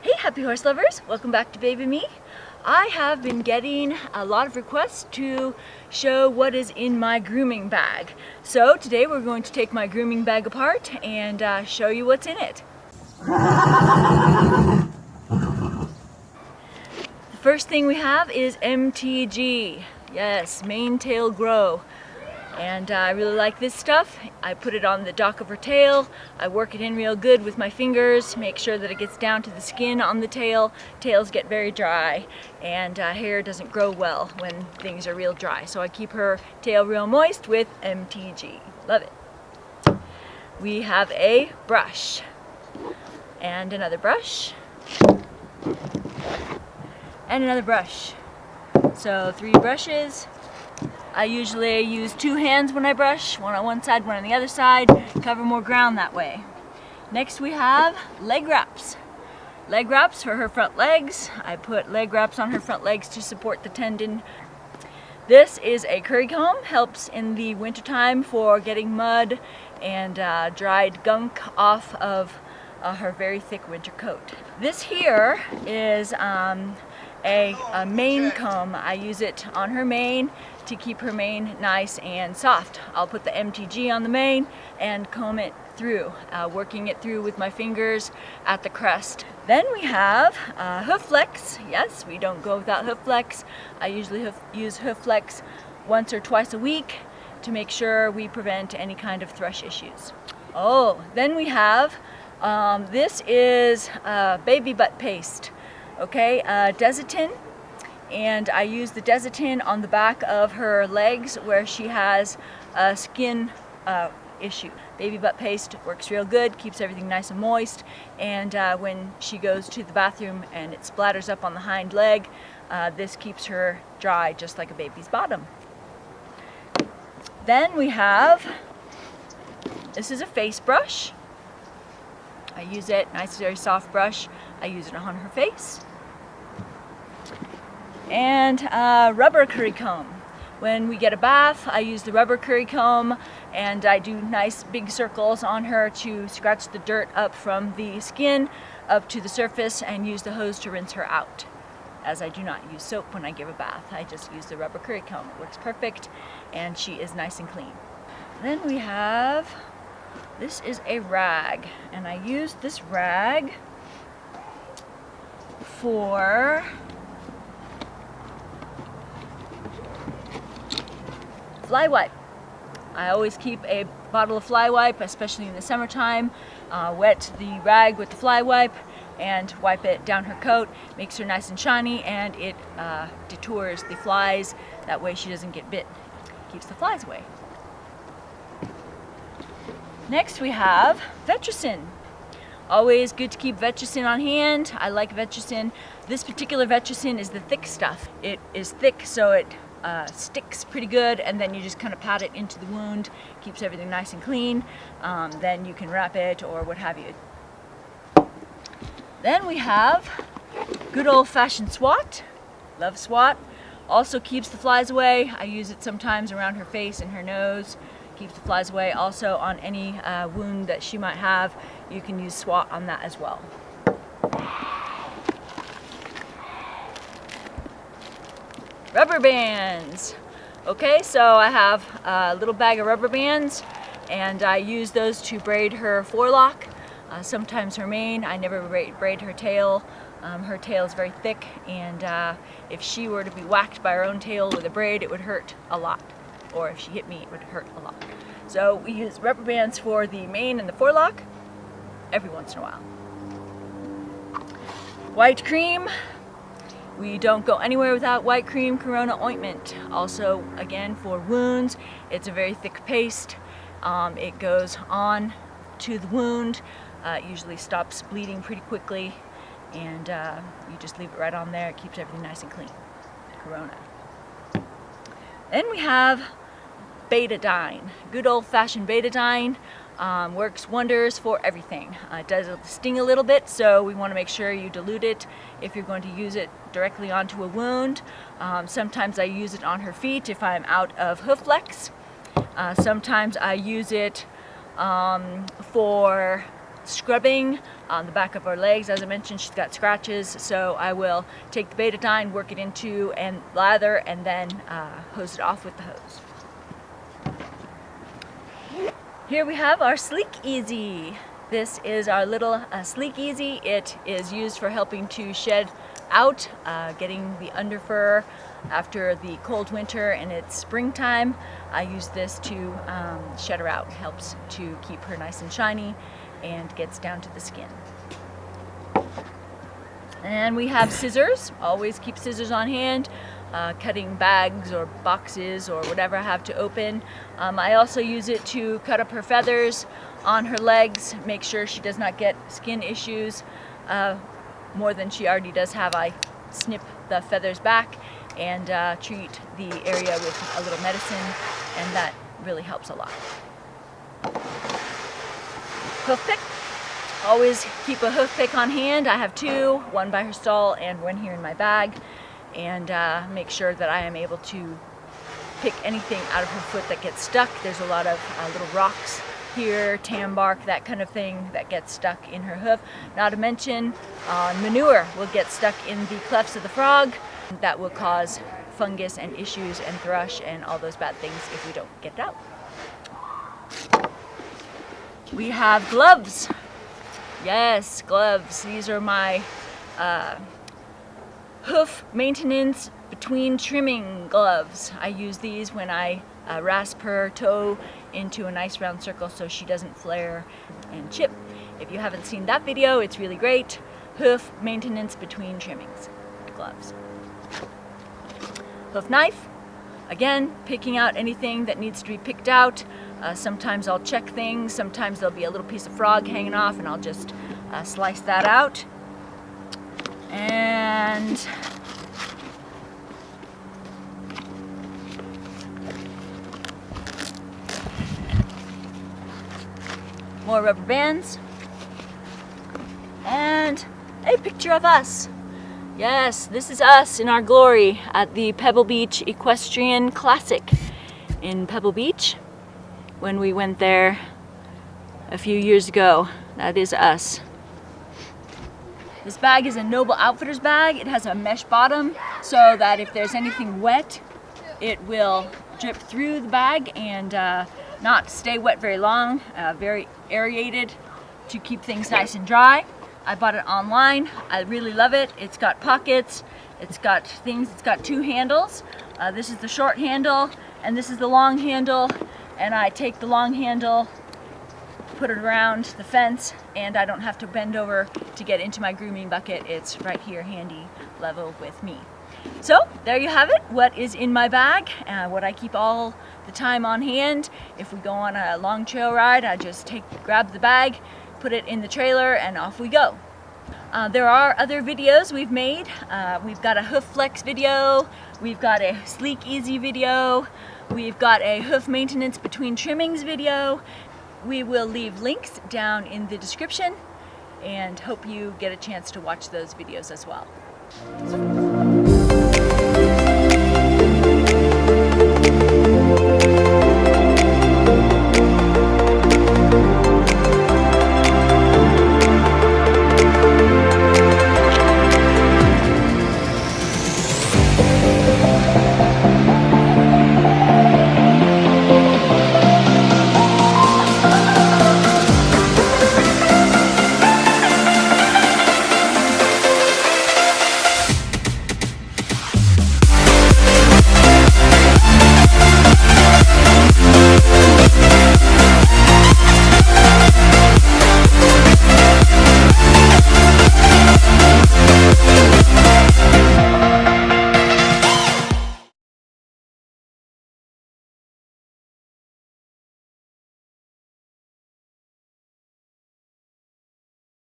Hey happy horse lovers, welcome back to Baby Me. I have been getting a lot of requests to show what is in my grooming bag. So today we're going to take my grooming bag apart and show you what's in it. The first thing we have is MTG. Yes, mane tail grow. And I really like this stuff. I put it on the dock of her tail. I work it in real good with my fingers, make sure that it gets down to the skin on the tail. Tails get very dry and hair doesn't grow well when things are real dry. So I keep her tail real moist with MTG. Love it. We have a brush and another brush and another brush. So 3 brushes. I usually use 2 hands when I brush, one on one side, one on the other side, cover more ground that way. Next we have leg wraps. Leg wraps for her front legs. I put leg wraps on her front legs to support the tendon. This is a curry comb, helps in the wintertime for getting mud and dried gunk off of her very thick winter coat. This here is a mane comb. I use it on her mane to keep her mane nice and soft. I'll put the MTG on the mane and comb it through, working it through with my fingers at the crest. Then we have hoof flex. Yes, we don't go without hoof flex. I usually use hoof flex once or twice a week to make sure we prevent any kind of thrush issues. Oh, then we have, this is baby butt paste. Okay, Betadine, and I use the Betadine on the back of her legs where she has a skin issue. Baby butt paste works real good, keeps everything nice and moist, and when she goes to the bathroom and it splatters up on the hind leg, this keeps her dry just like a baby's bottom. Then we have, this is a face brush. I use it, nice very soft brush. I use it on her face. And rubber curry comb. When we get a bath, I use the rubber curry comb and I do nice big circles on her to scratch the dirt up from the skin up to the surface and use the hose to rinse her out. As I do not use soap when I give a bath, I just use the rubber curry comb. It works perfect and she is nice and clean. Then we have, this is a rag, and I use this rag for fly wipe. I always keep a bottle of fly wipe, especially in the summertime, wet the rag with the fly wipe and wipe it down her coat. Makes her nice and shiny and it detours the flies. That way she doesn't get bit. Keeps the flies away. Next we have Vetericyn. Always good to keep Vetericyn on hand. I like Vetericyn. This particular Vetericyn is the thick stuff. It is thick so it sticks pretty good, and then you just kind of pat it into the wound. Keeps everything nice and clean. Then you can wrap it or what have you. Then we have good old-fashioned swat. Love swat. Also keeps the flies away. I use it sometimes around her face and her nose. Keeps the flies away. Also on any wound that she might have, you can use swat on that as well. Rubber bands. Okay, so I have a little bag of rubber bands and I use those to braid her forelock, sometimes her mane. I never braid her tail. Her tail is very thick and if she were to be whacked by her own tail with a braid, it would hurt a lot. Or if she hit me, it would hurt a lot. So we use rubber bands for the mane and the forelock every once in a while. White cream. We don't go anywhere without white cream Corona ointment. Also, again, for wounds, it's a very thick paste. It goes on to the wound. It usually stops bleeding pretty quickly, and you just leave it right on there. It keeps everything nice and clean. Corona. Then we have Betadine. Good old-fashioned Betadine. Works wonders for everything. It does sting a little bit, so we want to make sure you dilute it if you're going to use it directly onto a wound. Sometimes I use it on her feet if I'm out of hoof flex. Sometimes I use it for scrubbing on the back of her legs. As I mentioned, she's got scratches, so I will take the Betadine, work it into and lather, and then hose it off with the hose. Here we have our Sleek Easy. This is our little Sleek Easy. It is used for helping to shed out, getting the underfur after the cold winter and it's springtime. I use this to shed her out. It helps to keep her nice and shiny and gets down to the skin. And we have scissors. Always keep scissors on hand. Cutting bags or boxes or whatever I have to open. I also use it to cut up her feathers on her legs, make sure she does not get skin issues more than she already does have. I snip the feathers back and treat the area with a little medicine, and that really helps a lot. Hoof pick. Always keep a hoof pick on hand. I have two, one by her stall and one here in my bag, and make sure that I am able to pick anything out of her foot that gets stuck. There's a lot of little rocks here, tam bark, that kind of thing that gets stuck in her hoof. Not to mention manure will get stuck in the clefts of the frog. That will cause fungus and issues and thrush and all those bad things if we don't get it out. We have gloves. Yes, gloves. These are my hoof maintenance between trimming gloves. I use these when I rasp her toe into a nice round circle so she doesn't flare and chip. If you haven't seen that video, it's really great. Hoof maintenance between trimmings, gloves. Hoof knife. Again, picking out anything that needs to be picked out. Sometimes I'll check things, sometimes there'll be a little piece of frog hanging off and I'll just slice that out. And more rubber bands, and a picture of us. Yes, this is us in our glory at the Pebble Beach Equestrian Classic in Pebble Beach when we went there a few years ago. That is us. This bag is a Noble Outfitters bag. It has a mesh bottom so that if there's anything wet, it will drip through the bag and not stay wet very long. Very aerated to keep things nice and dry. I bought it online. I really love it. It's got pockets, it's got things, it's got two handles. This is the short handle and this is the long handle, and I take the long handle, put it around the fence, and I don't have to bend over to get into my grooming bucket. It's right here, handy, level with me. So there you have it, what is in my bag, what I keep all the time on hand. If we go on a long trail ride, I just grab the bag, put it in the trailer, and off we go. There are other videos we've made. We've got a hoof flex video, we've got a Sleek Easy video, we've got a hoof maintenance between trimmings video. We will leave links down in the description and hope you get a chance to watch those videos as well.